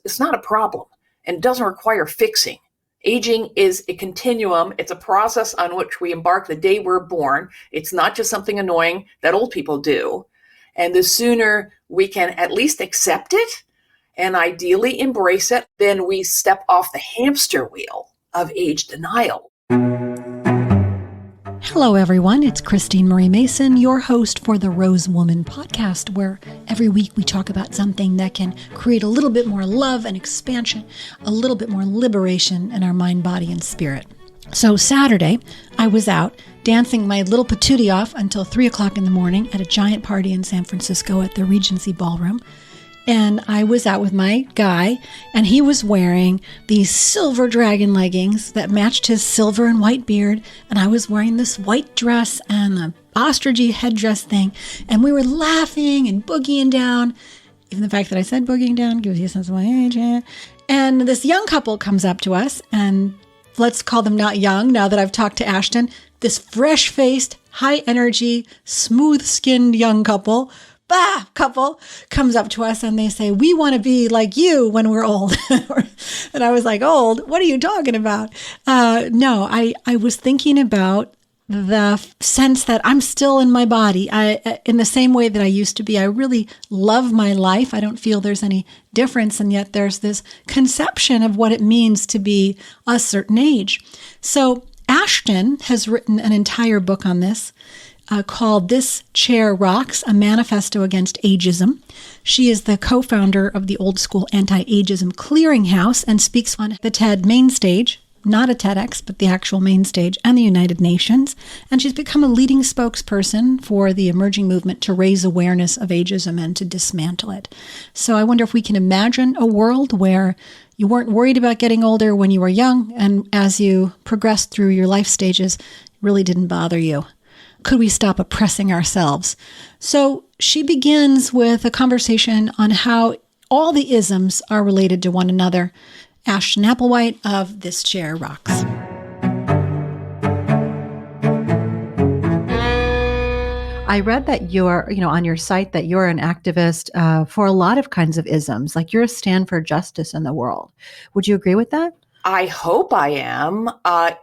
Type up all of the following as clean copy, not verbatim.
it's not a problem and it doesn't require fixing. Aging is a continuum. It's a process on which we embark the day we're born. It's not just something annoying that old people do. And the sooner we can at least accept it and ideally embrace it, then we step off the hamster wheel of age denial. Hello, everyone. It's Christine Marie Mason, your host for the Rose Woman podcast, where every week we talk about something that can create a little bit more love and expansion, a little bit more liberation in our mind, body, and spirit. So Saturday, I was out dancing my little patootie off until 3 o'clock in the morning at a giant party in San Francisco at the Regency Ballroom. And I was out with my guy, and he was wearing these silver dragon leggings that matched his silver and white beard. And I was wearing this white dress and an ostrichy headdress thing. And we were laughing and boogieing down. Even the fact that I said boogieing down gives you a sense of my age. And this young couple comes up to us, and let's call them not young now that I've talked to Ashton. This fresh-faced, high-energy, smooth-skinned young couple comes up to us and they say, "We want to be like you when we're old." And I was like, "Old? What are you talking about?" No, I was thinking about the sense that I'm still in my body. In the same way that I used to be. I really love my life. I don't feel there's any difference. And yet there's this conception of what it means to be a certain age. So Ashton has written an entire book on this. Called This Chair Rocks, a Manifesto Against Ageism. She is the co-founder of the old school anti-ageism clearinghouse and speaks on the TED main stage, not a TEDx, but the actual main stage, and the United Nations. And she's become a leading spokesperson for the emerging movement to raise awareness of ageism and to dismantle it. So I wonder if we can imagine a world where you weren't worried about getting older when you were young, and as you progressed through your life stages, it really didn't bother you. Could we stop oppressing ourselves? So she begins with a conversation on how all the isms are related to one another. Ashton Applewhite of This Chair Rocks. I read that you're, on your site that you're an activist for a lot of kinds of isms, like you're a stand for justice in the world. Would you agree with that? I hope I am.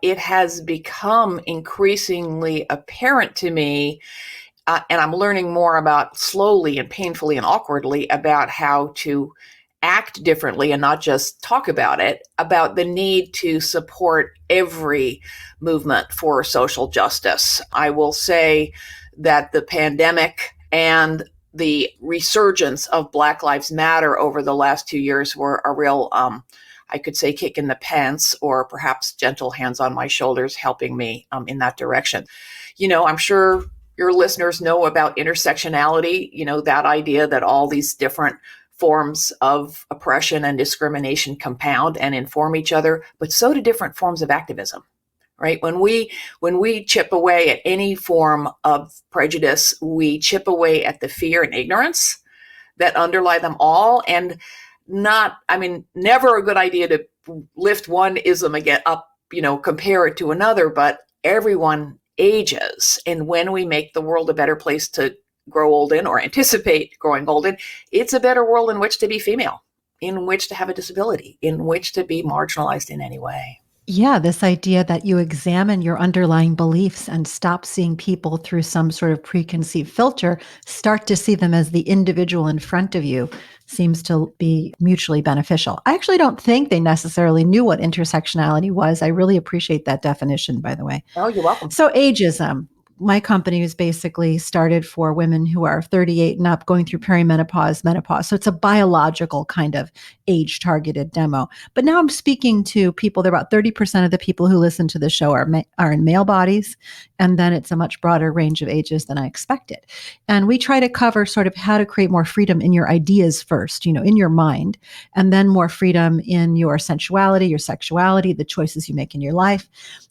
It has become increasingly apparent to me, and I'm learning more about slowly and painfully and awkwardly about how to act differently and not just talk about it, about the need to support every movement for social justice. I will say that the pandemic and the resurgence of Black Lives Matter over the last 2 years were a real I could say kick in the pants, or perhaps gentle hands on my shoulders helping me in that direction. I'm sure your listeners know about intersectionality, that idea that all these different forms of oppression and discrimination compound and inform each other, but so do different forms of activism, right? When we chip away at any form of prejudice, we chip away at the fear and ignorance that underlie them all. And never a good idea to lift one ism again up, compare it to another, but everyone ages. And when we make the world a better place to grow old in, or anticipate growing old in, it's a better world in which to be female, in which to have a disability, in which to be marginalized in any way. Yeah, this idea that you examine your underlying beliefs and stop seeing people through some sort of preconceived filter, start to see them as the individual in front of you, seems to be mutually beneficial. I actually don't think they necessarily knew what intersectionality was. I really appreciate that definition, by the way. Oh, you're welcome. So ageism. My company is basically started for women who are 38 and up, going through perimenopause, menopause. So it's a biological kind of age-targeted demo. But now I'm speaking to people. There are about 30% of the people who listen to the show are in male bodies. And then it's a much broader range of ages than I expected. And we try to cover sort of how to create more freedom in your ideas first, in your mind, and then more freedom in your sensuality, your sexuality, the choices you make in your life.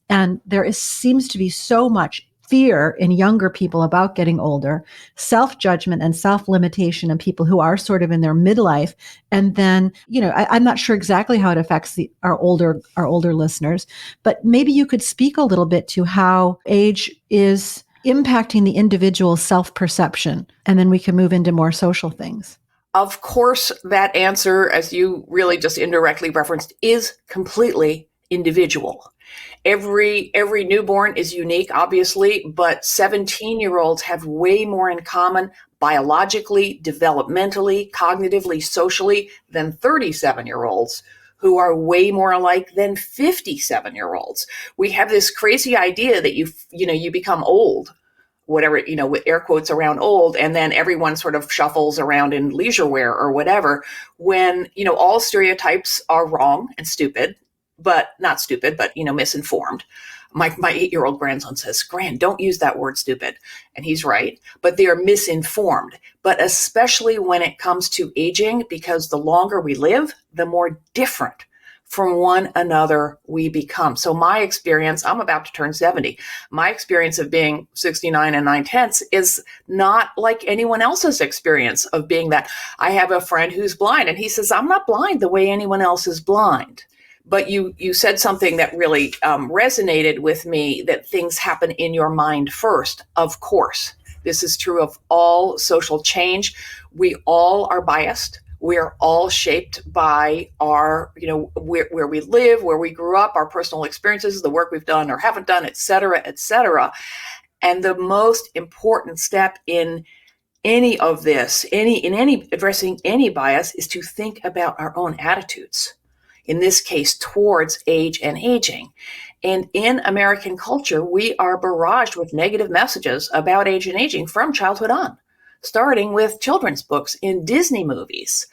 And seems to be so much fear in younger people about getting older, self-judgment and self-limitation in people who are sort of in their midlife. And then, I'm not sure exactly how it affects our older listeners, but maybe you could speak a little bit to how age is impacting the individual self-perception, and then we can move into more social things. Of course, that answer, as you really just indirectly referenced, is completely individual. Every newborn is unique, obviously, but 17-year-olds have way more in common biologically, developmentally, cognitively, socially than 37-year-olds who are way more alike than 57-year-olds. We have this crazy idea that you become old, whatever, with air quotes around old, and then everyone sort of shuffles around in leisure wear or whatever, when, all stereotypes are wrong and stupid, but not stupid, but, misinformed. My 8-year-old grandson says, Gran, don't use that word stupid. And he's right, but they are misinformed. But especially when it comes to aging, because the longer we live, the more different from one another we become. So my experience, I'm about to turn 70. My experience of being 69 and 9/10 is not like anyone else's experience of being that. I have a friend who's blind, and he says, I'm not blind the way anyone else is blind. But you said something that really resonated with me, that things happen in your mind first. Of course, this is true of all social change. We all are biased. We're all shaped by our, where we live, where we grew up, our personal experiences, the work we've done or haven't done, et cetera, et cetera. And the most important step in any of this, in any addressing any bias, is to think about our own attitudes. In this case, towards age and aging. And in American culture, we are barraged with negative messages about age and aging from childhood on, starting with children's books in Disney movies.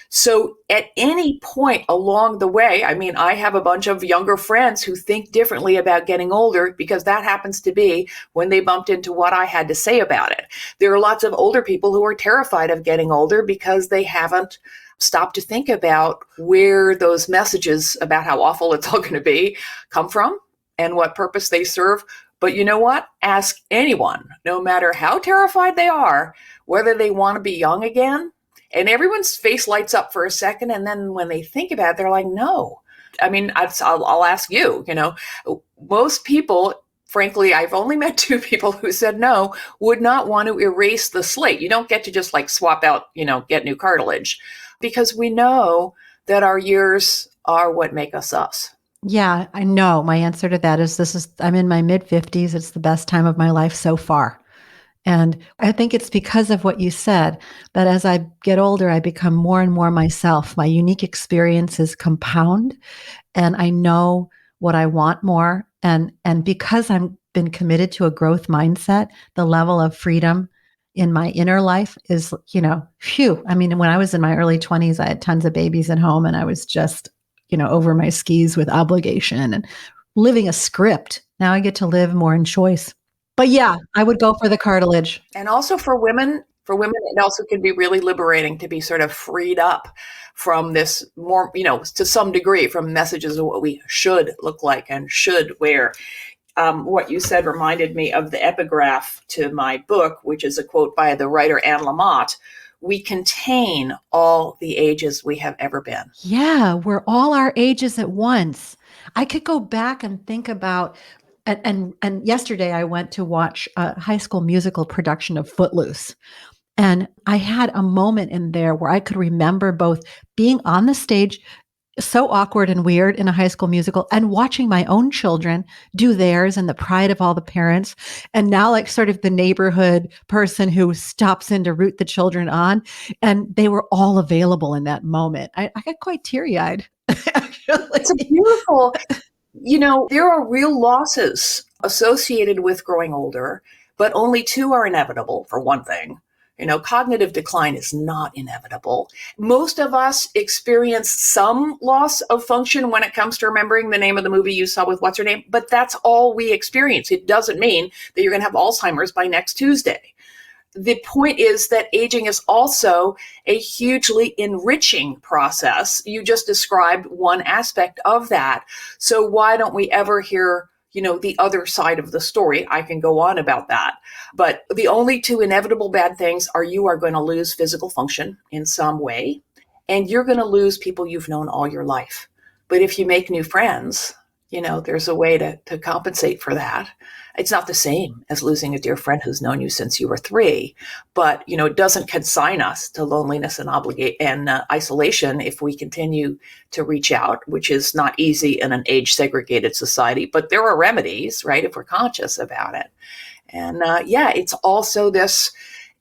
So at any point along the way, I have a bunch of younger friends who think differently about getting older, because that happens to be when they bumped into what I had to say about it. There are lots of older people who are terrified of getting older because they haven't stopped to think about where those messages about how awful it's all going to be come from and what purpose they serve. But you know what? Ask anyone, no matter how terrified they are, whether they want to be young again. And everyone's face lights up for a second. And then when they think about it, they're like, no. I'll ask you, most people, frankly, I've only met 2 people who said no, would not want to erase the slate. You don't get to just swap out, get new cartilage, because we know that our years are what make us us. Yeah, I know. My answer to that is I'm in my mid-50s. It's the best time of my life so far. And I think it's because of what you said, that as I get older, I become more and more myself. My unique experiences compound, and I know what I want more. And because I've been committed to a growth mindset, the level of freedom in my inner life is, phew. When I was in my early 20s, I had tons of babies at home, and I was just, over my skis with obligation and living a script. Now I get to live more in choice. But yeah, I would go for the cartilage. And also for women, it also can be really liberating to be sort of freed up from this more, to some degree, from messages of what we should look like and should wear. What you said reminded me of the epigraph to my book, which is a quote by the writer Anne Lamott. We contain all the ages we have ever been. Yeah, we're all our ages at once. I could go back and think about, and yesterday I went to watch a High School Musical production of Footloose. And I had a moment in there where I could remember both being on the stage, so awkward and weird in a High School Musical, and watching my own children do theirs and the pride of all the parents. And now sort of the neighborhood person who stops in to root the children on. And they were all available in that moment. I got quite teary-eyed. It's a beautiful, there are real losses associated with growing older, but only 2 are inevitable, for one thing. Cognitive decline is not inevitable. Most of us experience some loss of function when it comes to remembering the name of the movie you saw with what's her name, but that's all we experience. It doesn't mean that you're going to have Alzheimer's by next Tuesday. The point is that aging is also a hugely enriching process. You just described one aspect of that. So why don't we ever hear the other side of the story? I can go on about that. But the only 2 inevitable bad things are you are going to lose physical function in some way, and you're going to lose people you've known all your life. But if you make new friends, There's a way to compensate for that. It's not the same as losing a dear friend who's known you since you were 3, but it doesn't consign us to loneliness and isolation if we continue to reach out, which is not easy in an age segregated society. But there are remedies, right? If we're conscious about it, and it's also this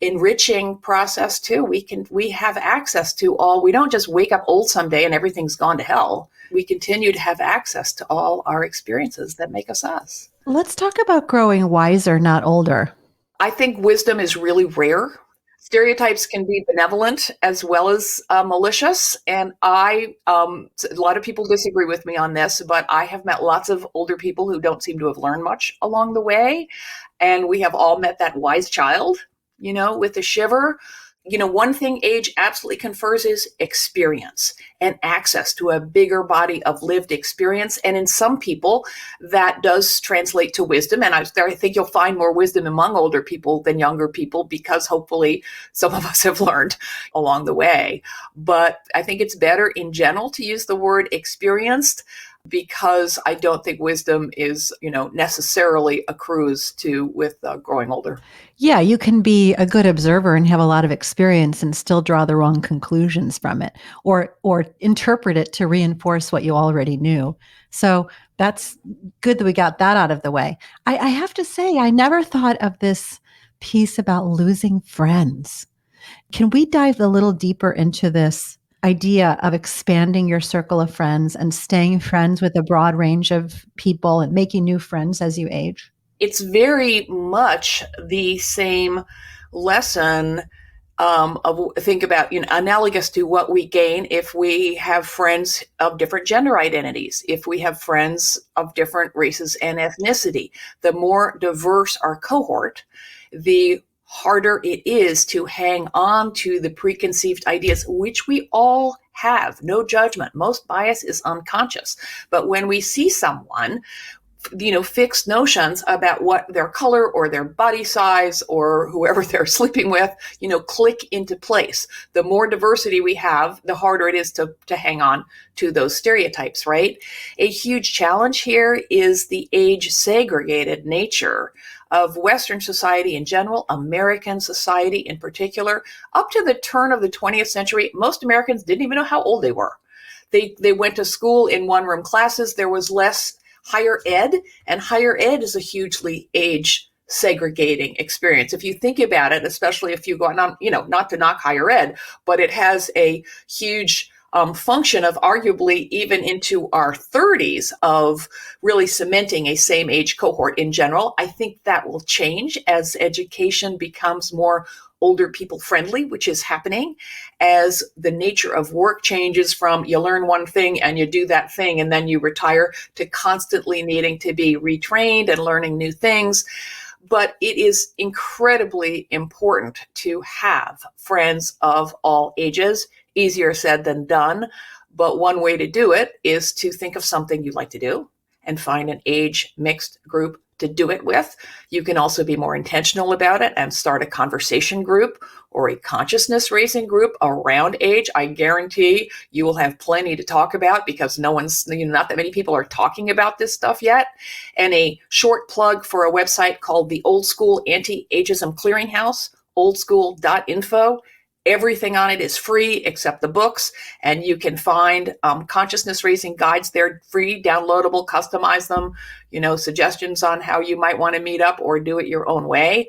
enriching process too. We have access to all. We don't just wake up old someday and everything's gone to hell. We continue to have access to all our experiences that make us us. Let's talk about growing wiser, not older. I think wisdom is really rare. Stereotypes can be benevolent as well as malicious. And a lot of people disagree with me on this, but I have met lots of older people who don't seem to have learned much along the way. And we have all met that wise child, with a shiver. One thing age absolutely confers is experience and access to a bigger body of lived experience. And in some people, that does translate to wisdom. And I think you'll find more wisdom among older people than younger people, because hopefully some of us have learned along the way. But I think it's better in general to use the word experienced, because I don't think wisdom is, necessarily accrues with growing older. Yeah, you can be a good observer and have a lot of experience and still draw the wrong conclusions from it, or interpret it to reinforce what you already knew. So that's good that we got that out of the way. I have to say, I never thought of this piece about losing friends. Can we dive a little deeper into this idea of expanding your circle of friends and staying friends with a broad range of people and making new friends as you age? It's very much the same lesson think about, analogous to what we gain if we have friends of different gender identities, if we have friends of different races and ethnicity. The more diverse our cohort, the harder it is to hang on to the preconceived ideas, which we all have. No judgment. Most bias is unconscious. But when we see someone, fixed notions about what their color or their body size or whoever they're sleeping with, click into place. The more diversity we have, the harder it is to hang on to those stereotypes, right? A huge challenge here is the age segregated nature of Western society in general, American society in particular. Up to the turn of the 20th century, most Americans didn't even know how old they were. They went to school in one-room classes. There was less higher ed, and higher ed is a hugely age segregating experience. If you think about it, especially if you go on, not to knock higher ed, but it has a huge function of arguably even into our 30s of really cementing a same age cohort in general. I think that will change as education becomes more older people friendly, which is happening as the nature of work changes from you learn one thing and you do that thing and then you retire, to constantly needing to be retrained and learning new things. But it is incredibly important to have friends of all ages. Easier said than done. But one way to do it is to think of something you'd like to do and find an age mixed group to do it with. You can also be more intentional about it and start a conversation group or a consciousness raising group around age. I guarantee you will have plenty to talk about, because not that many people are talking about this stuff yet. And a short plug for a website called the Old School Anti-Ageism Clearinghouse, oldschool.info. Everything on it is free except the books, and you can find consciousness raising guides there, free, downloadable, customize them, suggestions on how you might want to meet up or do it your own way.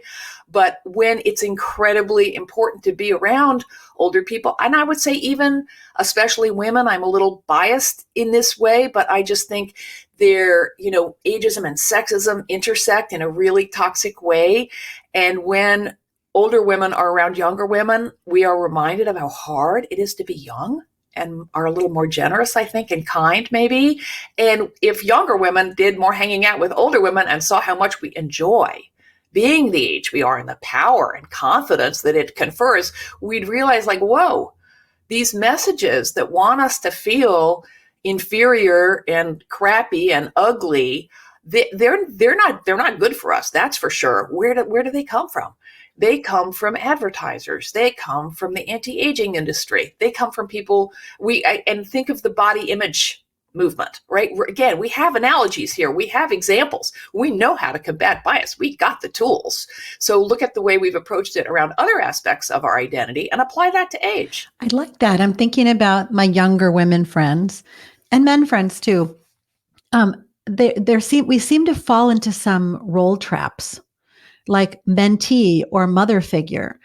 But when it's incredibly important to be around older people, and I would say even especially women, I'm a little biased in this way, but I just think ageism and sexism intersect in a really toxic way. And when older women are around younger women, we are reminded of how hard it is to be young, and are a little more generous, I think, and kind maybe. And if younger women did more hanging out with older women and saw how much we enjoy being the age we are and the power and confidence that it confers, we'd realize whoa, these messages that want us to feel inferior and crappy and ugly, they're not good for us. That's for sure. Where do they come from? They come from advertisers. They come from the anti-aging industry. They come from people and think of the body image movement, right? Again, we have analogies here. We have examples. We know how to combat bias. We got the tools. So look at the way we've approached it around other aspects of our identity and apply that to age. I like that. I'm thinking about my younger women friends and men friends too. We seem to fall into some role traps, like mentee or mother figure.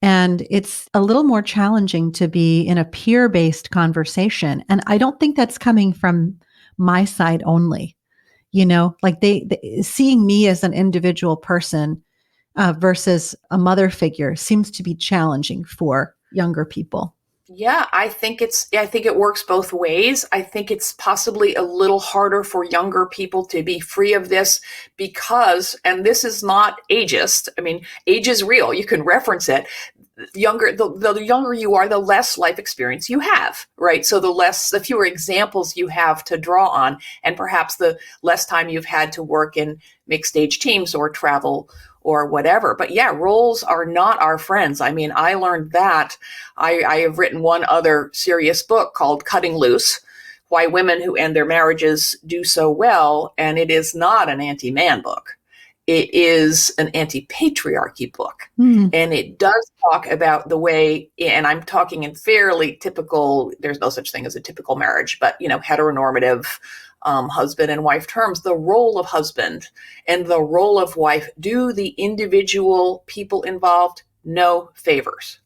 And it's a little more challenging to be in a peer-based conversation. And I don't think that's coming from my side only. Like they seeing me as an individual person versus a mother figure seems to be challenging for younger people. Yeah, I think it works both ways. I think it's possibly a little harder for younger people to be free of this because, and this is not ageist. I mean, age is real. You can reference it. The younger you are, the less life experience you have, right? So the fewer examples you have to draw on, and perhaps the less time you've had to work in mixed age teams or travel or whatever. But yeah, roles are not our friends. I mean, I learned that. I have written one other serious book called Cutting Loose, Why Women Who End Their Marriages Do So Well. And it is not an anti-man book. It is an anti-patriarchy book. And it does talk about the way, and I'm talking in fairly typical, there's no such thing as a typical marriage, but, heteronormative husband and wife terms, the role of husband and the role of wife do the individual people involved no favors.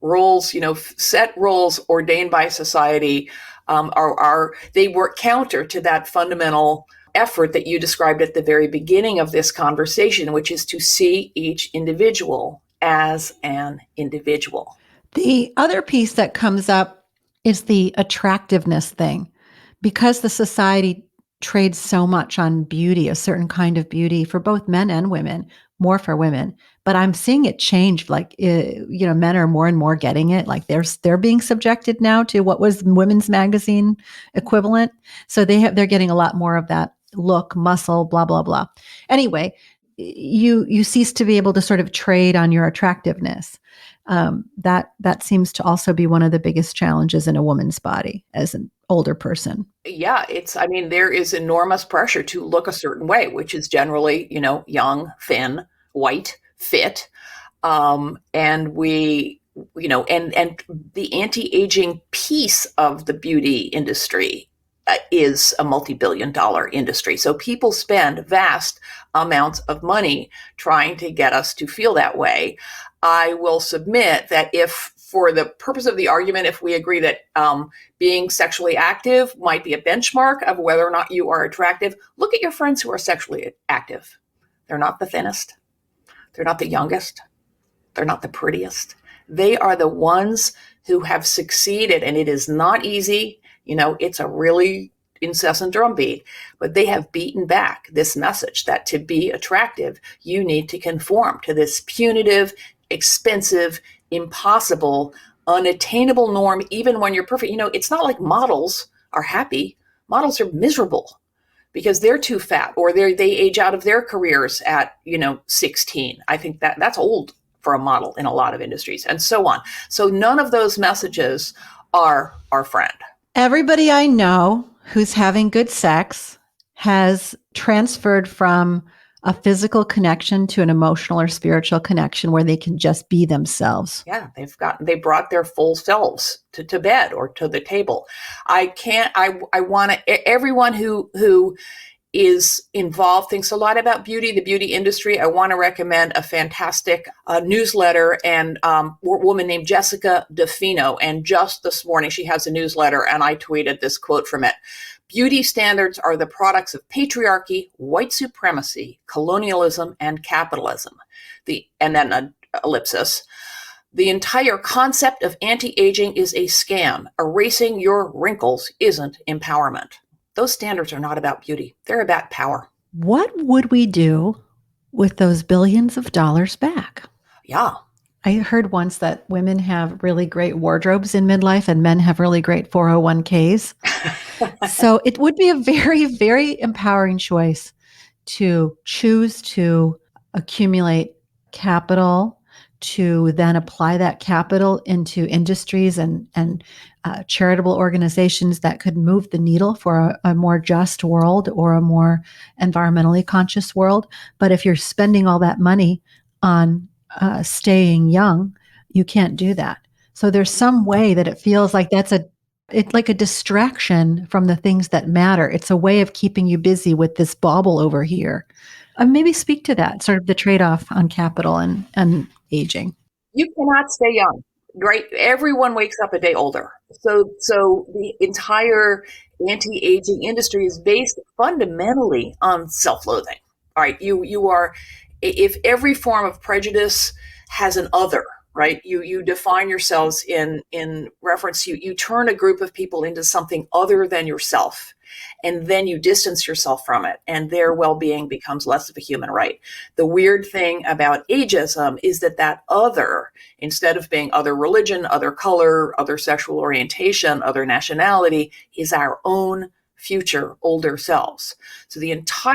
Roles, set roles ordained by society they work counter to that fundamental effort that you described at the very beginning of this conversation, which is to see each individual as an individual. The other piece that comes up is the attractiveness thing. Because the society trades so much on beauty, a certain kind of beauty for both men and women, more for women. But I'm seeing it change. Like, men are more and more getting it. Like they're being subjected now to what was women's magazine equivalent. So they're getting a lot more of that look, muscle, blah, blah, blah. Anyway, you cease to be able to sort of trade on your attractiveness. That seems to also be one of the biggest challenges in a woman's body as an older person. Yeah, there is enormous pressure to look a certain way, which is generally, young, thin, white, fit. And we, and the anti-aging piece of the beauty industry is a multi-billion-dollar industry. So people spend vast amounts of money trying to get us to feel that way. I will submit that if, for the purpose of the argument, if we agree that being sexually active might be a benchmark of whether or not you are attractive, look at your friends who are sexually active. They're not the thinnest. They're not the youngest. They're not the prettiest. They are the ones who have succeeded, and it is not easy. It's a really incessant drumbeat, but they have beaten back this message that to be attractive, you need to conform to this punitive, expensive, impossible, unattainable norm, even when you're perfect. It's not like models are happy. Models are miserable because they're too fat or they age out of their careers at, 16. I think that's old for a model in a lot of industries and so on. So none of those messages are our friend. Everybody I know who's having good sex has transferred from a physical connection to an emotional or spiritual connection where they can just be themselves. Yeah, they brought their full selves to bed or to the table. I want to, everyone who is involved thinks a lot about beauty, the beauty industry. I want to recommend a fantastic newsletter and woman named Jessica DeFino. And just this morning, she has a newsletter and I tweeted this quote from it. Beauty standards are the products of patriarchy, white supremacy, colonialism, and capitalism. And then an ellipsis. The entire concept of anti-aging is a scam. Erasing your wrinkles isn't empowerment. Those standards are not about beauty. They're about power. What would we do with those billions of dollars back? Yeah. I heard once that women have really great wardrobes in midlife and men have really great 401ks. So it would be a very, very empowering choice to choose to accumulate capital, to then apply that capital into industries and charitable organizations that could move the needle for a more just world or a more environmentally conscious world. But if you're spending all that money on staying young, you can't do that. So there's some way that it feels like it's like a distraction from the things that matter. It's a way of keeping you busy with this bauble over here. Maybe speak to that, sort of the trade-off on capital and aging. You cannot stay young, right? Everyone wakes up a day older. So the entire anti-aging industry is based fundamentally on self-loathing. All right, you are, if every form of prejudice has an other, right? You define yourselves in reference, you turn a group of people into something other than yourself. And then you distance yourself from it, and their well-being becomes less of a human right. The weird thing about ageism is that other, instead of being other religion, other color, other sexual orientation, other nationality, is our own future older selves. So the entire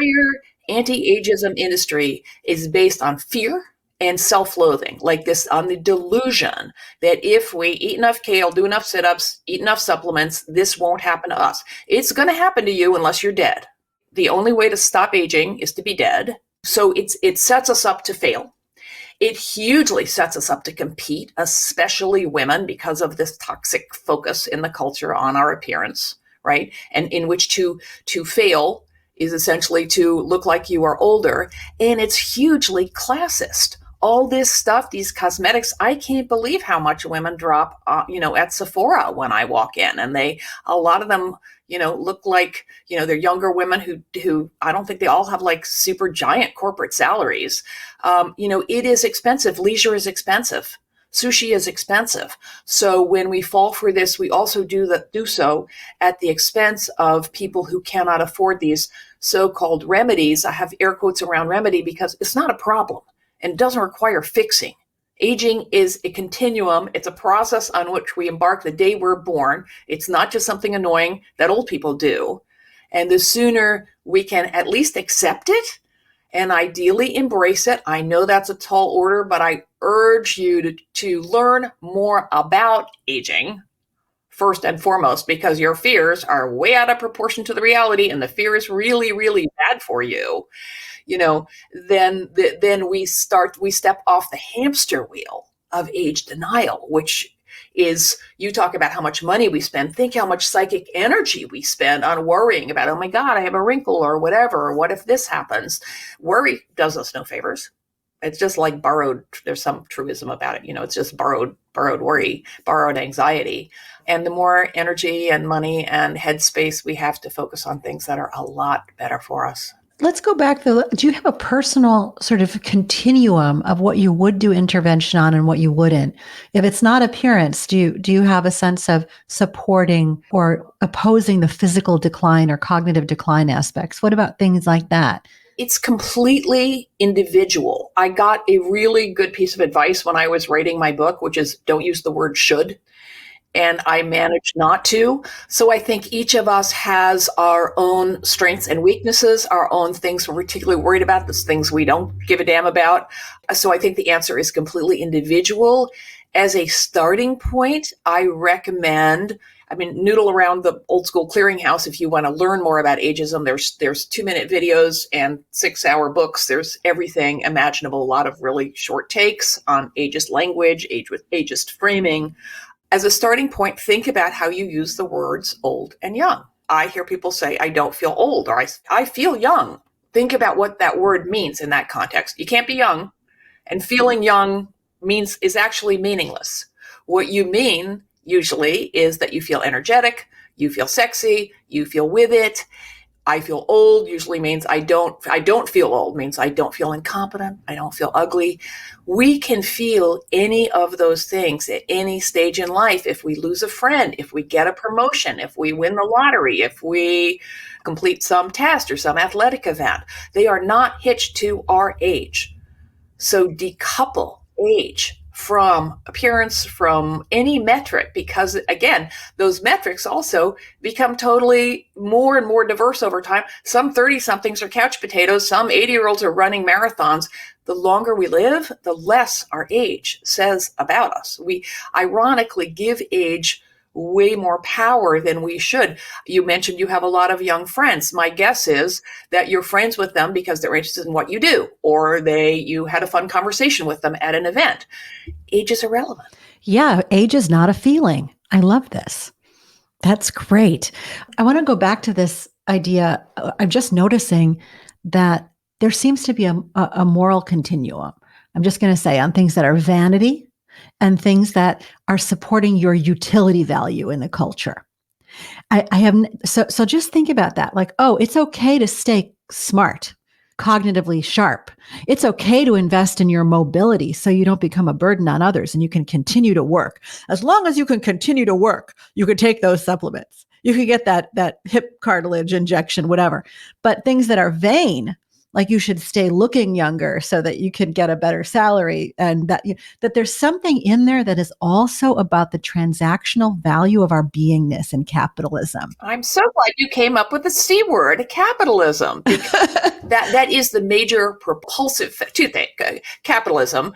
anti-ageism industry is based on fear and self-loathing, like this, on the delusion that if we eat enough kale, do enough sit-ups, eat enough supplements, this won't happen to us. It's going to happen to you unless you're dead. The only way to stop aging is to be dead. So it sets us up to fail. It hugely sets us up to compete, especially women, because of this toxic focus in the culture on our appearance, right? And in which to fail is essentially to look like you are older. And it's hugely classist. All this stuff, these cosmetics, I can't believe how much women drop, at Sephora when I walk in, and a lot of them, look like, they're younger women who I don't think they all have like super giant corporate salaries. It is expensive. Leisure is expensive. Sushi is expensive. So when we fall for this, we also do so at the expense of people who cannot afford these so-called remedies. I have air quotes around remedy because it's not a problem and doesn't require fixing. Aging is a continuum. It's a process on which we embark the day we're born. It's not just something annoying that old people do. And the sooner we can at least accept it and ideally embrace it. I know that's a tall order, but I urge you to learn more about aging first and foremost, because your fears are way out of proportion to the reality, and the fear is really, really bad for you. Then we step off the hamster wheel of age denial, which is, you talk about how much money we spend. Think how much psychic energy we spend on worrying about, oh my God, I have a wrinkle or whatever, or what if this happens? Worry does us no favors. It's just like there's some truism about it. It's just borrowed worry, borrowed anxiety. And the more energy and money and headspace we have to focus on things that are a lot better for us. Let's go back. Do you have a personal sort of continuum of what you would do intervention on and what you wouldn't? If it's not appearance, do you have a sense of supporting or opposing the physical decline or cognitive decline aspects? What about things like that? It's completely individual. I got a really good piece of advice when I was writing my book, which is don't use the word should. And I managed not to. So I think each of us has our own strengths and weaknesses, our own things we're particularly worried about, those things we don't give a damn about. So I think the answer is completely individual. As a starting point, I recommend, noodle around the old school clearinghouse if you want to learn more about ageism. There's 2-minute videos and 6-hour books. There's everything imaginable, a lot of really short takes on ageist language, ageist framing. As a starting point, think about how you use the words old and young. I hear people say, I don't feel old, or I feel young. Think about what that word means in that context. You can't be young, and feeling young is actually meaningless. What you mean usually is that you feel energetic, you feel sexy, you feel with it. I feel old usually means I don't feel old, means I don't feel incompetent, I don't feel ugly. We can feel any of those things at any stage in life. If we lose a friend, if we get a promotion, if we win the lottery, if we complete some test or some athletic event, they are not hitched to our age. So decouple age from appearance, from any metric, because again, those metrics also become totally more and more diverse over time. Some 30 somethings are couch potatoes, some 80-year-olds are running marathons. The longer we live, the less our age says about us. We ironically give age way more power than we should. You mentioned you have a lot of young friends. My guess is that you're friends with them because they're interested in what you do, or you had a fun conversation with them at an event. Age is irrelevant. Yeah, age is not a feeling. I love this. That's great. I want to go back to this idea. I'm just noticing that there seems to be a moral continuum. I'm just going to say on things that are vanity and things that are supporting your utility value in the culture. I have so just think about that. Like, oh, it's okay to stay smart, cognitively sharp. It's okay to invest in your mobility so you don't become a burden on others and you can continue to work. As long as you can continue to work, you can take those supplements. You can get that hip cartilage injection, whatever. But things that are vain, like you should stay looking younger so that you can get a better salary, and that there's something in there that is also about the transactional value of our beingness in capitalism. I'm so glad you came up with the C word, capitalism, because that is the major propulsive to think capitalism.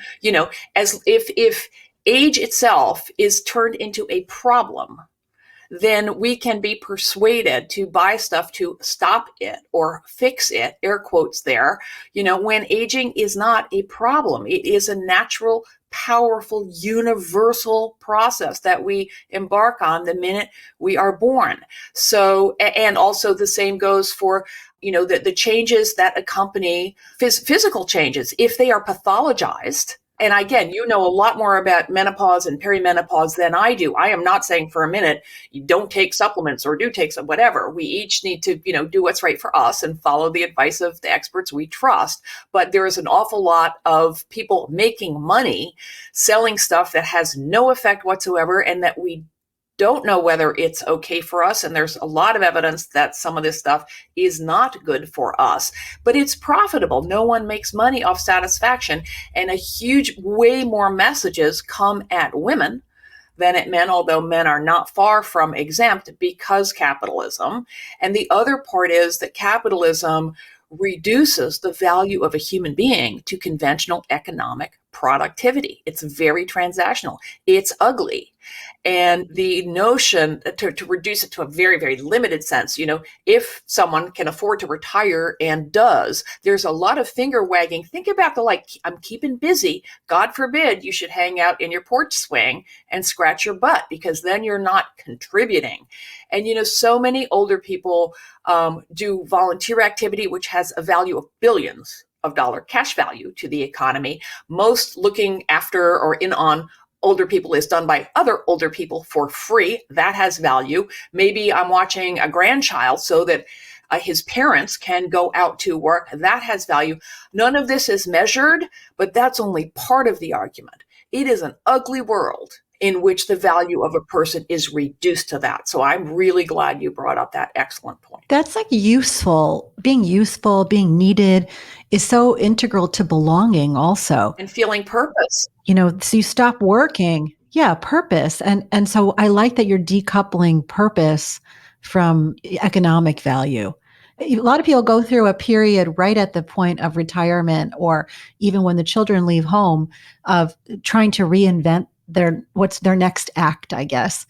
As if age itself is turned into a problem, then we can be persuaded to buy stuff to stop it or fix it, air quotes there, when aging is not a problem. It is a natural, powerful, universal process that we embark on the minute we are born. So, and also the same goes for the changes that accompany physical changes. If they are pathologized, and again, you know a lot more about menopause and perimenopause than I do. I am not saying for a minute you don't take supplements or do take some, whatever. We each need to, do what's right for us and follow the advice of the experts we trust. But there is an awful lot of people making money selling stuff that has no effect whatsoever and that we don't know whether it's okay for us. And there's a lot of evidence that some of this stuff is not good for us, but it's profitable. No one makes money off satisfaction. And a huge, way more messages come at women than at men, although men are not far from exempt because capitalism. And the other part is that capitalism reduces the value of a human being to conventional economic productivity. It's very transactional. It's ugly. And the notion to reduce it to a very, very limited sense, if someone can afford to retire and does, there's a lot of finger wagging. Think about I'm keeping busy. God forbid you should hang out in your porch swing and scratch your butt, because then you're not contributing. And, so many older people do volunteer activity, which has a value of billions of dollar cash value to the economy. Most looking after or in on older people is done by other older people for free. That has value. Maybe I'm watching a grandchild so that his parents can go out to work. That has value. None of this is measured, but that's only part of the argument. It is an ugly world in which the value of a person is reduced to that. So I'm really glad you brought up that excellent point. That's useful, being needed is so integral to belonging also. And feeling purpose. So you stop working. Yeah, purpose. And so I like that you're decoupling purpose from economic value. A lot of people go through a period right at the point of retirement, or even when the children leave home, of trying to reinvent what's their next act, I guess.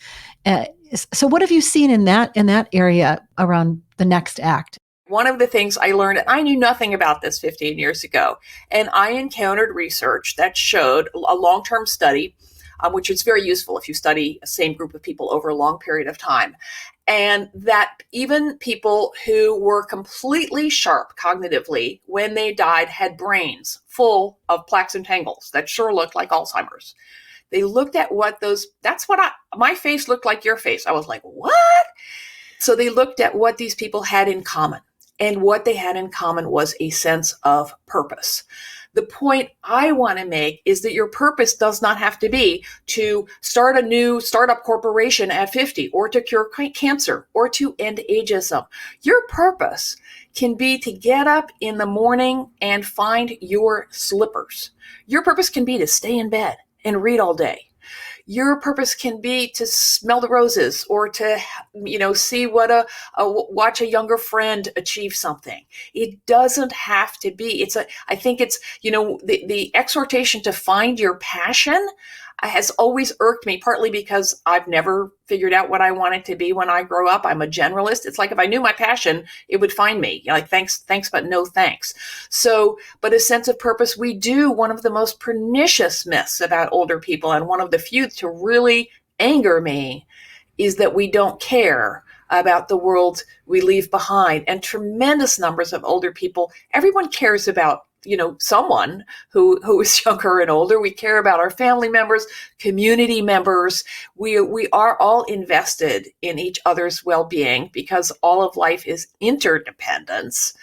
So what have you seen in that area around the next act? One of the things I learned, I knew nothing about this 15 years ago, and I encountered research that showed a long-term study, which is very useful if you study a same group of people over a long period of time, and that even people who were completely sharp cognitively when they died had brains full of plaques and tangles that sure looked like Alzheimer's. They looked at my face looked like your face. I was like, what? So they looked at what these people had in common. And what they had in common was a sense of purpose. The point I want to make is that your purpose does not have to be to start a new startup corporation at 50, or to cure cancer, or to end ageism. Your purpose can be to get up in the morning and find your slippers. Your purpose can be to stay in bed and read all day. Your purpose can be to smell the roses or to, see watch a younger friend achieve something. It doesn't have to be. I think it's, the exhortation to find your passion has always irked me, partly because I've never figured out what I wanted to be when I grow up. I'm a generalist. It's like if I knew my passion, it would find me. Like, thanks, but no thanks. So, but a sense of purpose, we do. One of the most pernicious myths about older people, and one of the few to really anger me, is that we don't care about the world we leave behind. And tremendous numbers of older people, everyone cares about someone who is younger and older. We care about our family members, community members. We are all invested in each other's well-being because all of life is interdependence.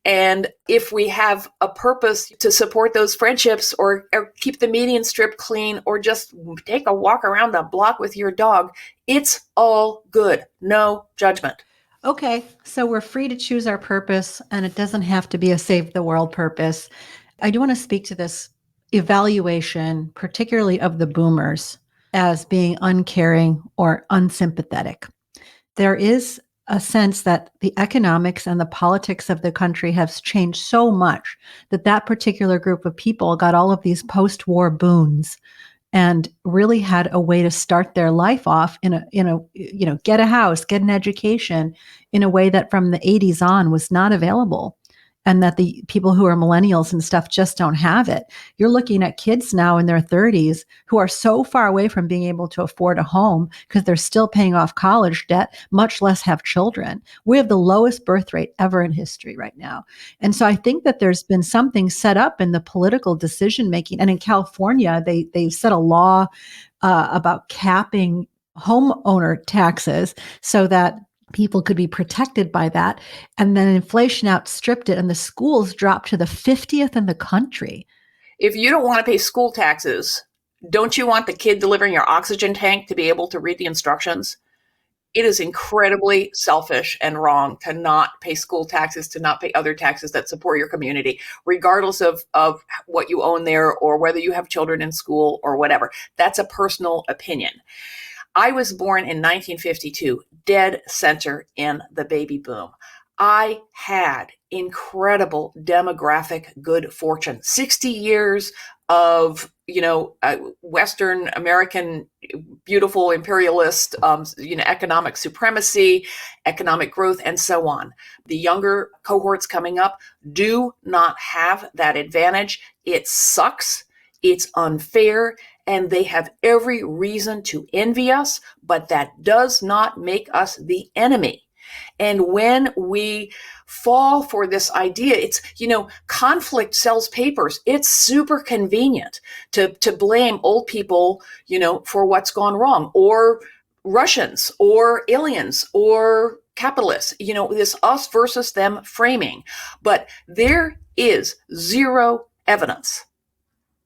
And if we have a purpose to support those friendships or keep the median strip clean or just take a walk around the block with your dog, it's all good. No judgment. Okay, so we're free to choose our purpose, and it doesn't have to be a save the world purpose. I do want to speak to this evaluation, particularly of the boomers, as being uncaring or unsympathetic. There is a sense that the economics and the politics of the country have changed so much that particular group of people got all of these post-war boons and really had a way to start their life off in a get a house, get an education in a way that from the 80s on was not available. And that the people who are millennials and stuff just don't have it. You're looking at kids now in their 30s who are so far away from being able to afford a home because they're still paying off college debt, much less have children. We have the lowest birth rate ever in history right now. And so I think that there's been something set up in the political decision making. And in California, they set a law about capping homeowner taxes so that people could be protected by that. And then inflation outstripped it, and the schools dropped to the 50th in the country. If you don't want to pay school taxes, don't you want the kid delivering your oxygen tank to be able to read the instructions? It is incredibly selfish and wrong to not pay school taxes, to not pay other taxes that support your community, regardless of what you own there or whether you have children in school or whatever. That's a personal opinion. I was born in 1952, dead center in the baby boom. I had incredible demographic good fortune. 60 years of, Western American, beautiful imperialist, economic supremacy, economic growth, and so on. The younger cohorts coming up do not have that advantage. It sucks. It's unfair. And they have every reason to envy us, but that does not make us the enemy. And when we fall for this idea, it's, conflict sells papers. It's super convenient to blame old people, for what's gone wrong, or Russians, or aliens, or capitalists, this us versus them framing. But there is zero evidence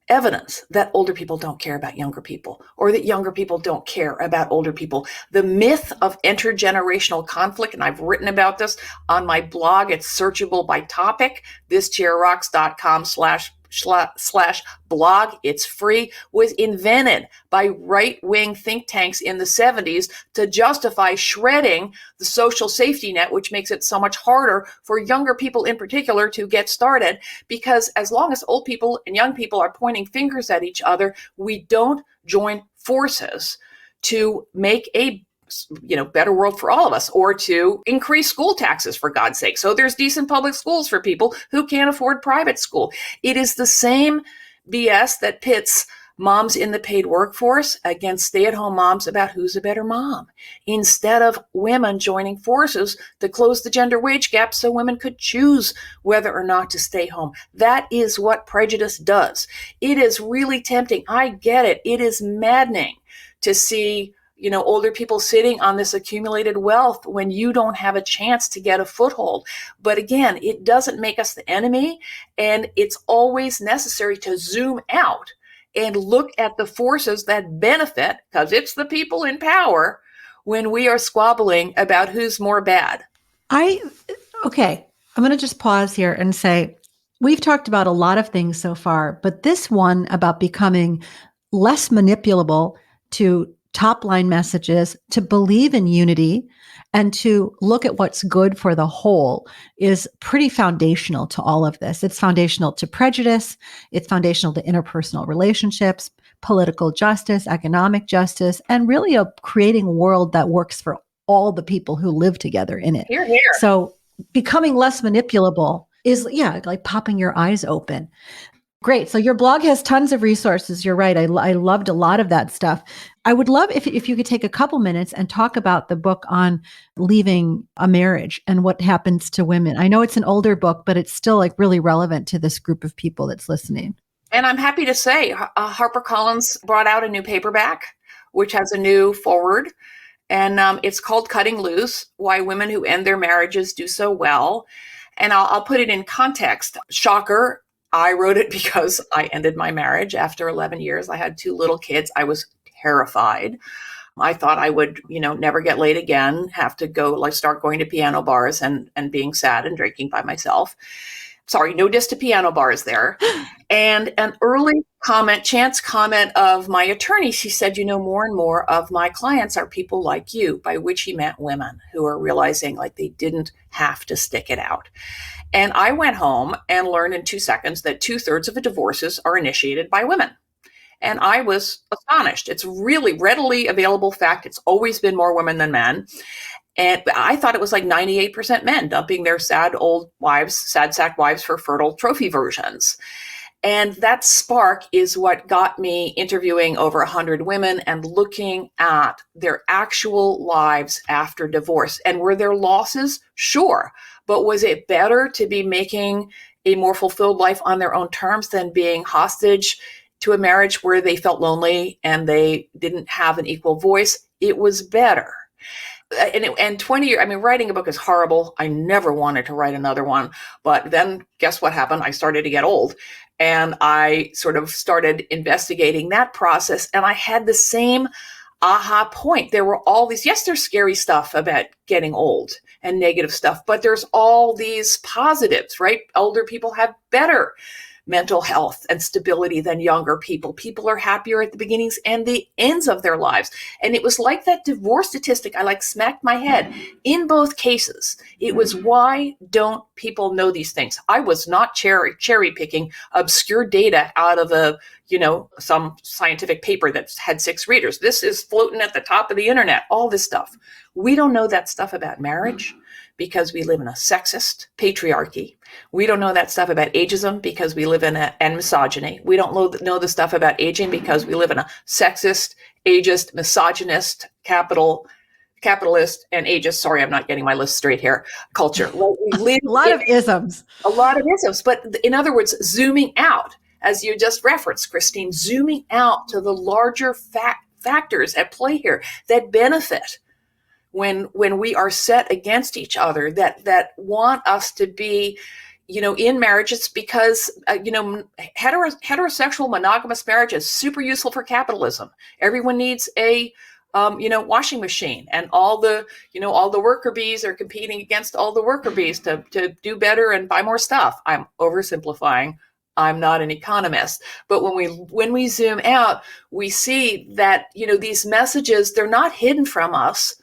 that older people don't care about younger people, or that younger people don't care about older people. The myth of intergenerational conflict, and I've written about this on my blog, it's searchable by topic, thischairrocks.com/blog, it's free, was invented by right-wing think tanks in the 70s to justify shredding the social safety net, which makes it so much harder for younger people in particular to get started, because as long as old people and young people are pointing fingers at each other, we don't join forces to make a better world for all of us, or to increase school taxes, for God's sake. So there's decent public schools for people who can't afford private school. It is the same BS that pits moms in the paid workforce against stay-at-home moms about who's a better mom, instead of women joining forces to close the gender wage gap so women could choose whether or not to stay home. That is what prejudice does. It is really tempting. I get it. It is maddening to see older people sitting on this accumulated wealth when you don't have a chance to get a foothold. But again, it doesn't make us the enemy, and it's always necessary to zoom out and look at the forces that benefit, because it's the people in power, when we are squabbling about who's more bad. Okay, I'm going to just pause here and say, we've talked about a lot of things so far, but this one about becoming less manipulable to top line messages, to believe in unity, and to look at what's good for the whole is pretty foundational to all of this. It's foundational to prejudice. It's foundational to interpersonal relationships, political justice, economic justice, and really creating a world that works for all the people who live together in it. Hear, hear. So becoming less manipulable is, like popping your eyes open. Great. So your blog has tons of resources. You're right. I loved a lot of that stuff. I would love if you could take a couple minutes and talk about the book on leaving a marriage and what happens to women. I know it's an older book, but it's still like really relevant to this group of people that's listening. And I'm happy to say HarperCollins brought out a new paperback, which has a new foreword. And it's called Cutting Loose, Why Women Who End Their Marriages Do So Well. And I'll put it in context. Shocker. I wrote it because I ended my marriage after 11 years. I had 2 little kids. I was terrified. I thought I would, never get laid again, have to go start going to piano bars and being sad and drinking by myself. Sorry, no diss to piano bars there. And an early chance comment of my attorney, she said, more and more of my clients are people like you, by which he meant women who are realizing like they didn't have to stick it out. And I went home and learned in 2 seconds that 2/3 of the divorces are initiated by women. And I was astonished. It's really readily available fact. It's always been more women than men. And I thought it was like 98% men dumping their sad sack wives for fertile trophy versions. And that spark is what got me interviewing over 100 women and looking at their actual lives after divorce. And were there losses? Sure. But was it better to be making a more fulfilled life on their own terms than being hostage to a marriage where they felt lonely and they didn't have an equal voice? It was better. And 20 years, writing a book is horrible. I never wanted to write another one. But then guess what happened? I started to get old. And I sort of started investigating that process. And I had the same aha point. There were all these, yes, there's scary stuff about getting old and negative stuff, but there's all these positives, right? Older people have better mental health and stability than younger people. People are happier at the beginnings and the ends of their lives. And it was like that divorce statistic. I smacked my head in both cases. It was, why don't people know these things? I was not cherry picking obscure data out of some scientific paper that had 6 readers. This is floating at the top of the internet, all this stuff. We don't know that stuff about marriage because we live in a sexist patriarchy. We don't know that stuff about ageism because we live in and misogyny. We don't know the stuff about aging because we live in a sexist, ageist, misogynist, capitalist, and ageist. Sorry, I'm not getting my list straight here. Culture. Well, we live a lot of isms. A lot of isms. But in other words, zooming out, as you just referenced, Christine, zooming out to the larger factors at play here that benefit when we are set against each other, that want us to be, in marriages, because, heterosexual monogamous marriage is super useful for capitalism. Everyone needs a, washing machine, and all the worker bees are competing against all the worker bees to do better and buy more stuff. I'm oversimplifying. I'm not an economist, but when we zoom out, we see that, these messages, they're not hidden from us.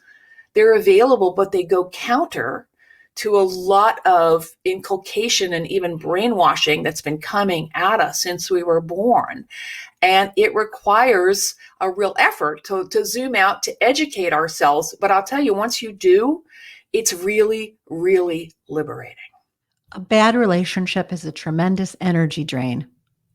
They're available, but they go counter to a lot of inculcation and even brainwashing that's been coming at us since we were born. And it requires a real effort to zoom out, to educate ourselves. But I'll tell you, once you do, it's really, really liberating. A bad relationship is a tremendous energy drain.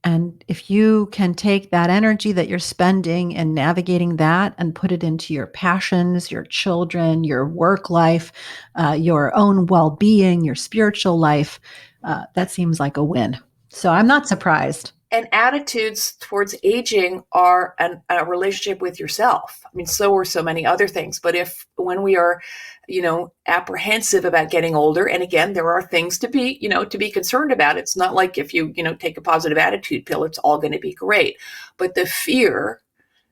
And if you can take that energy that you're spending and navigating that and put it into your passions, your children, your work life, your own well-being, your spiritual life, that seems like a win. So I'm not surprised. And attitudes towards aging are a relationship with yourself. So are so many other things. But when we are, apprehensive about getting older, and again, there are things to be concerned about. It's not like if you, take a positive attitude pill, it's all going to be great. But the fear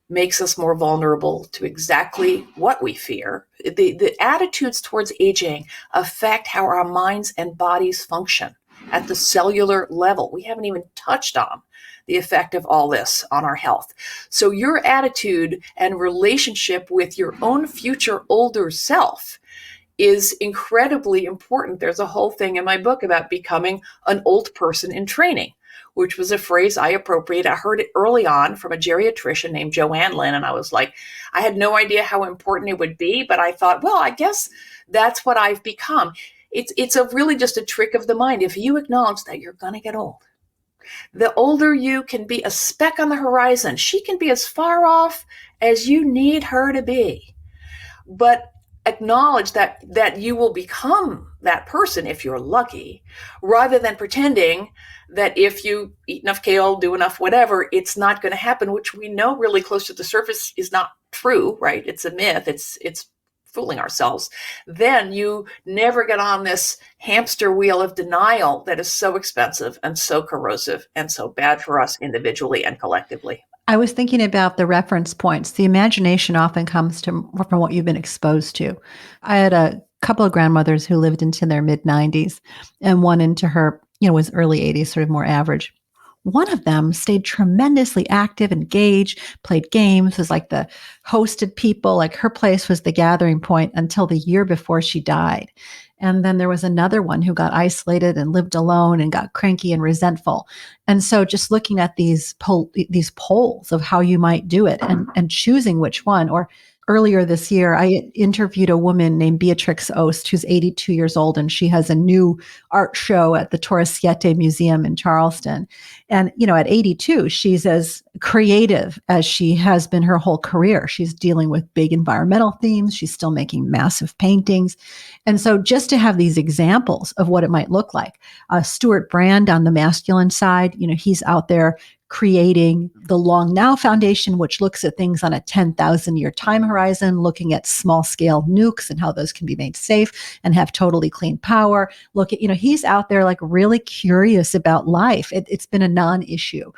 makes us more vulnerable to exactly what we fear. The attitudes towards aging affect how our minds and bodies function at the cellular level. We haven't even touched on the effect of all this on our health. So your attitude and relationship with your own future older self is incredibly important. There's a whole thing in my book about becoming an old person in training, which was a phrase I appropriated. I heard it early on from a geriatrician named Joanne Lynn, and I was like, I had no idea how important it would be, but I thought, well, I guess that's what I've become. It's a really just a trick of the mind. If you acknowledge that you're going to get old, the older you can be a speck on the horizon. She can be as far off as you need her to be. But acknowledge that you will become that person if you're lucky, rather than pretending that if you eat enough kale, do enough whatever, it's not going to happen, which we know really close to the surface is not true, right? It's a myth. It's fooling ourselves. Then you never get on this hamster wheel of denial that is so expensive and so corrosive and so bad for us individually and collectively. I was thinking about the reference points. The imagination often comes from what you've been exposed to. I had a couple of grandmothers who lived into their mid 90s, and one into her, was early 80s, sort of more average. One of them stayed tremendously active, engaged, played games, was like the hosted people, like her place was the gathering point until the year before she died. And then there was another one who got isolated and lived alone and got cranky and resentful. And so just looking at these polls of how you might do it and choosing which one. Or earlier this year, I interviewed a woman named Beatrix Ost, who's 82 years old, and she has a new art show at the Torres Siete Museum in Charleston. And, at 82, she's as creative as she has been her whole career. She's dealing with big environmental themes. She's still making massive paintings. And so just to have these examples of what it might look like. Stuart Brand on the masculine side, he's out there creating the Long Now Foundation, which looks at things on a 10,000 year time horizon, looking at small scale nukes and how those can be made safe and have totally clean power. Look at, he's out there like really curious about life. It's been a non-issue.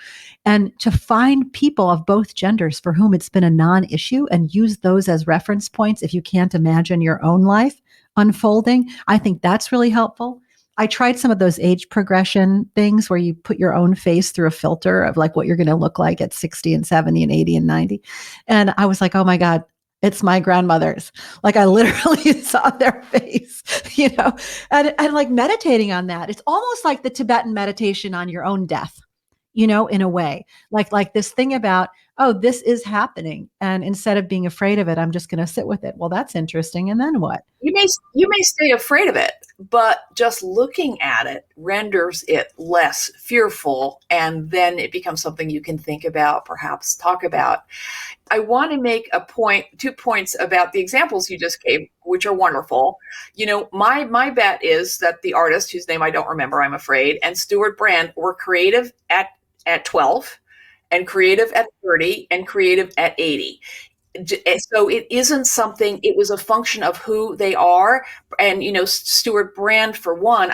And to find people of both genders for whom it's been a non-issue and use those as reference points if you can't imagine your own life unfolding, I think that's really helpful. I tried some of those age progression things where you put your own face through a filter of like what you're going to look like at 60 and 70 and 80 and 90. And I was like, oh my God, it's my grandmother's. Like I literally saw their face, and like meditating on that. It's almost like the Tibetan meditation on your own death, in a way, like this thing about, oh, this is happening. And instead of being afraid of it, I'm just going to sit with it. Well, that's interesting. And then what? You may stay afraid of it, but just looking at it renders it less fearful, and then it becomes something you can think about, perhaps talk about. I want to make 2 points about the examples you just gave, which are wonderful. My bet is that the artist, whose name I don't remember, I'm afraid, and Stuart Brand were creative at 12 and creative at 30 and creative at 80. So it isn't something, it was a function of who they are. And, Stuart Brand, for one,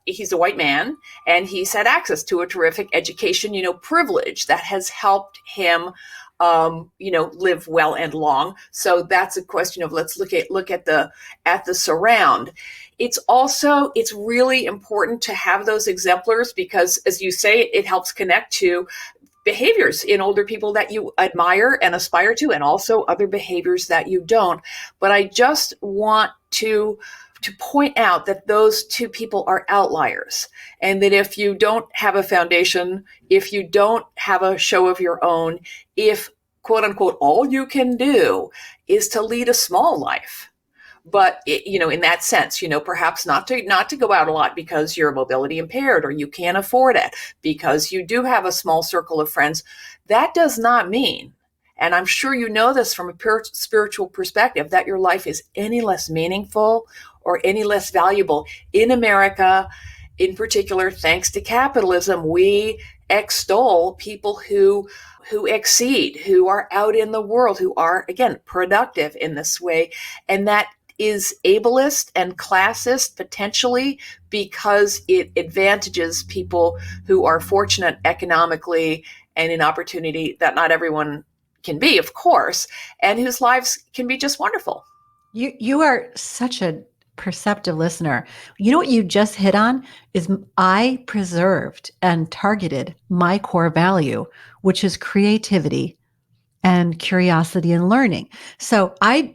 he's a white man, and he's had access to a terrific education, privilege that has helped him, live well and long. So that's a question of, let's look at the surround. It's really important to have those exemplars because, as you say, it helps connect to behaviors in older people that you admire and aspire to, and also other behaviors that you don't. But I just want to point out that those two people are outliers, and that if you don't have a foundation, if you don't have a show of your own, if quote unquote all you can do is to lead a small life, but in that sense, perhaps not to go out a lot because you're mobility impaired or you can't afford it, because you do have a small circle of friends, that does not mean, and I'm sure you know this from a pure spiritual perspective, that your life is any less meaningful or any less valuable. In America, in particular, thanks to capitalism, we extol people who exceed, who are out in the world, who are, again, productive in this way. And that is ableist and classist potentially because it advantages people who are fortunate economically and in opportunity that not everyone can be, of course, and whose lives can be just wonderful. You are such a perceptive listener. You know what you just hit on is I preserved and targeted my core value, which is creativity and curiosity and learning. So I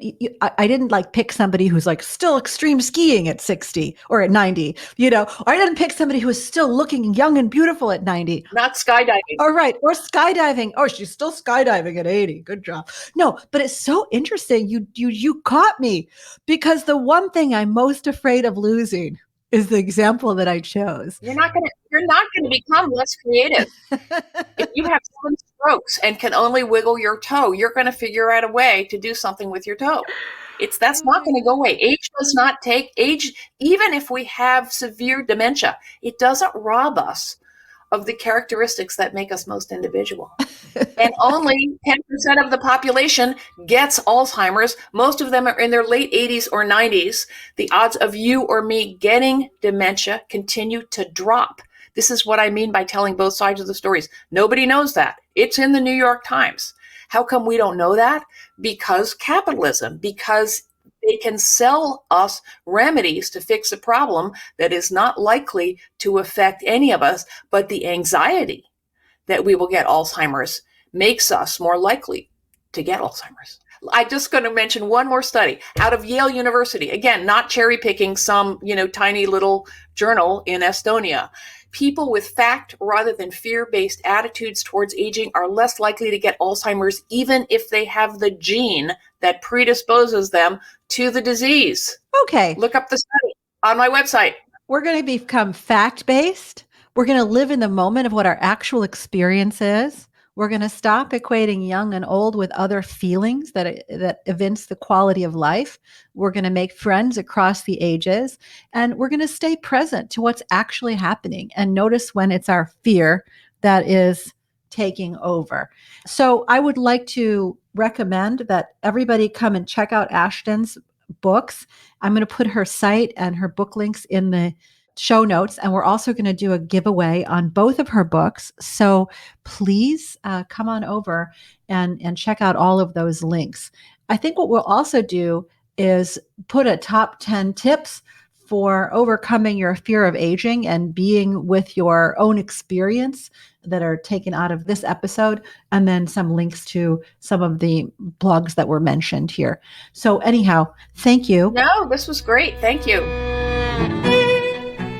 didn't like pick somebody who's like still extreme skiing at 60 or at 90, or I didn't pick somebody who is still looking young and beautiful at 90. Not skydiving. All right. Or skydiving. Oh, she's still skydiving at 80. Good job. No, but it's so interesting. You caught me, because the one thing I'm most afraid of losing is the example that I chose. You're not going to become less creative. If you have 7 strokes and can only wiggle your toe, you're going to figure out a way to do something with your toe. That's not going to go away. Age does not take age. Even if we have severe dementia, it doesn't rob us of the characteristics that make us most individual. And only 10% of the population gets Alzheimer's. Most of them are in their late 80s or 90s. The odds of you or me getting dementia continue to drop. This is what I mean by telling both sides of the stories. Nobody knows that. It's in the New York Times. How come we don't know that? Because capitalism, because they can sell us remedies to fix a problem that is not likely to affect any of us, but the anxiety that we will get Alzheimer's makes us more likely to get Alzheimer's. I'm just going to mention one more study out of Yale University. Again, not cherry picking some, tiny little journal in Estonia. People with fact rather than fear-based attitudes towards aging are less likely to get Alzheimer's, even if they have the gene that predisposes them to the disease. Okay. Look up the study on my website. We're going to become fact-based. We're going to live in the moment of what our actual experience is. We're going to stop equating young and old with other feelings that evince the quality of life. We're going to make friends across the ages, and we're going to stay present to what's actually happening and notice when it's our fear that is taking over. So I would like to recommend that everybody come and check out Ashton's books. I'm going to put her site and her book links in the show notes, and we're also going to do a giveaway on both of her books. So please come on over and check out all of those links. I think what we'll also do is put a top 10 tips for overcoming your fear of aging and being with your own experience that are taken out of this episode, and then some links to some of the blogs that were mentioned here. So anyhow, thank you. No, this was great. Thank you.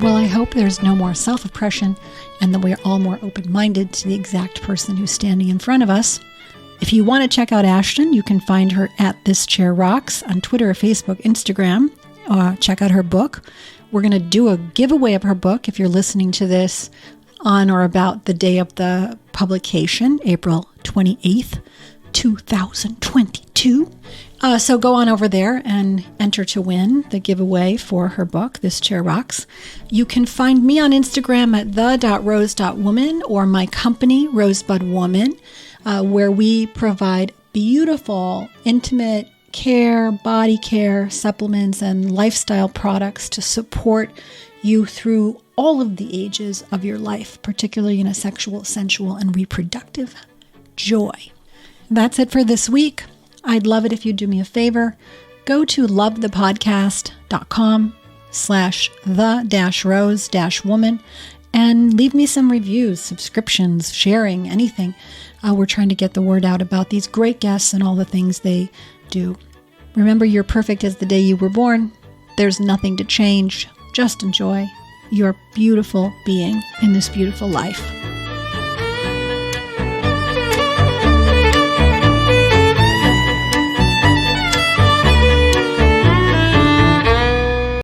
Well, I hope there's no more self-oppression and that we're all more open-minded to the exact person who's standing in front of us. If you want to check out Ashton, you can find her at This Chair Rocks on Twitter, Facebook, Instagram. Check out her book. We're going to do a giveaway of her book if you're listening to this on or about the day of the publication, April 28th, 2022. So go on over there and enter to win the giveaway for her book, This Chair Rocks. You can find me on Instagram at the.rose.woman or my company, Rosebud Woman, where we provide beautiful, intimate care, body care, supplements, and lifestyle products to support you through all of the ages of your life, particularly in a sexual, sensual, and reproductive joy. That's it for this week. I'd love it if you'd do me a favor. Go to lovethepodcast.com/the-rose-woman and leave me some reviews, subscriptions, sharing, anything. We're trying to get the word out about these great guests and all the things they do. Remember, you're perfect as the day you were born. There's nothing to change. Just enjoy your beautiful being in this beautiful life.